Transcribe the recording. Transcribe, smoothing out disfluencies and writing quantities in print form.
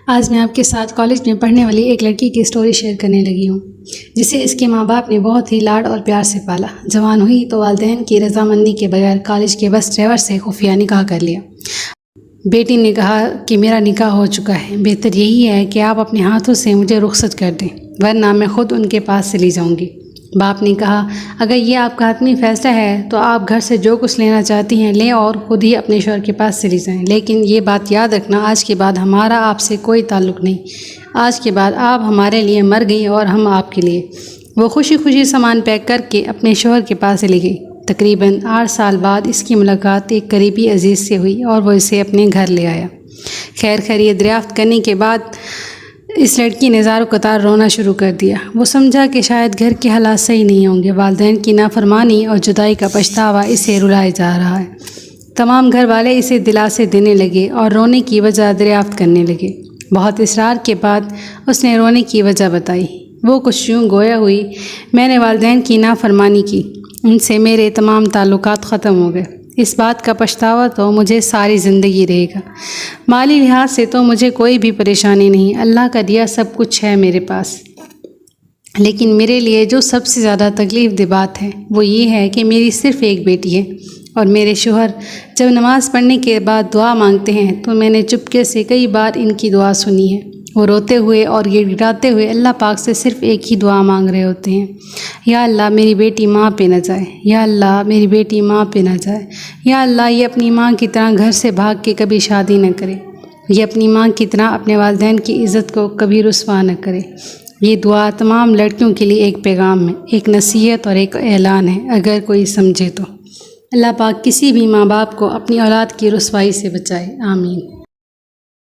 آج میں آپ کے ساتھ کالج میں پڑھنے والی ایک لڑکی کی سٹوری شیئر کرنے لگی ہوں، جسے اس کے ماں باپ نے بہت ہی لاڈ اور پیار سے پالا۔ جوان ہوئی تو والدین کی رضامندی کے بغیر کالج کے بس ڈرائیور سے خفیہ نکاح کر لیا۔ بیٹی نے کہا کہ میرا نکاح ہو چکا ہے، بہتر یہی ہے کہ آپ اپنے ہاتھوں سے مجھے رخصت کر دیں، ورنہ میں خود ان کے پاس چلی جاؤں گی۔ باپ نے کہا اگر یہ آپ کا حتمی فیصلہ ہے تو آپ گھر سے جو کچھ لینا چاہتی ہیں لیں اور خود ہی اپنے شوہر کے پاس چلی جائیں، لیکن یہ بات یاد رکھنا آج کے بعد ہمارا آپ سے کوئی تعلق نہیں، آج کے بعد آپ ہمارے لیے مر گئی اور ہم آپ کے لیے۔ وہ خوشی خوشی سامان پیک کر کے اپنے شوہر کے پاس چلی گئی۔ تقریباً 8 سال بعد اس کی ملاقات ایک قریبی عزیز سے ہوئی اور وہ اسے اپنے گھر لے آیا۔ خیر خیریت دریافت کرنے کے بعد اس لڑکی نے زار و قطار رونا شروع کر دیا۔ وہ سمجھا کہ شاید گھر کے حالات صحیح نہیں ہوں گے، والدین کی نافرمانی اور جدائی کا پچھتاوا اسے رلائے جا رہا ہے۔ تمام گھر والے اسے دلاسے دینے لگے اور رونے کی وجہ دریافت کرنے لگے۔ بہت اصرار کے بعد اس نے رونے کی وجہ بتائی۔ وہ کچھ یوں گویا ہوئی، میں نے والدین کی نافرمانی کی، ان سے میرے تمام تعلقات ختم ہو گئے، اس بات کا پچھتاوا تو مجھے ساری زندگی رہے گا۔ مالی لحاظ سے تو مجھے کوئی بھی پریشانی نہیں، اللہ کا دیا سب کچھ ہے میرے پاس، لیکن میرے لیے جو سب سے زیادہ تکلیف دہ بات ہے وہ یہ ہے کہ میری صرف ایک بیٹی ہے، اور میرے شوہر جب نماز پڑھنے کے بعد دعا مانگتے ہیں تو میں نے چپکے سے کئی بار ان کی دعا سنی ہے۔ وہ روتے ہوئے اور گڑ گڑاتے ہوئے اللہ پاک سے صرف ایک ہی دعا مانگ رہے ہوتے ہیں، یا اللہ میری بیٹی ماں پہ نہ جائے، یا اللہ میری بیٹی ماں پہ نہ جائے، یا اللہ یہ اپنی ماں کی طرح گھر سے بھاگ کے کبھی شادی نہ کرے، یہ اپنی ماں کی طرح اپنے والدین کی عزت کو کبھی رسوا نہ کرے۔ یہ دعا تمام لڑکیوں کے لیے ایک پیغام ہے، ایک نصیحت اور ایک اعلان ہے، اگر کوئی سمجھے تو۔ اللہ پاک کسی بھی ماں باپ کو اپنی اولاد کی رسوائی سے بچائے، آمین۔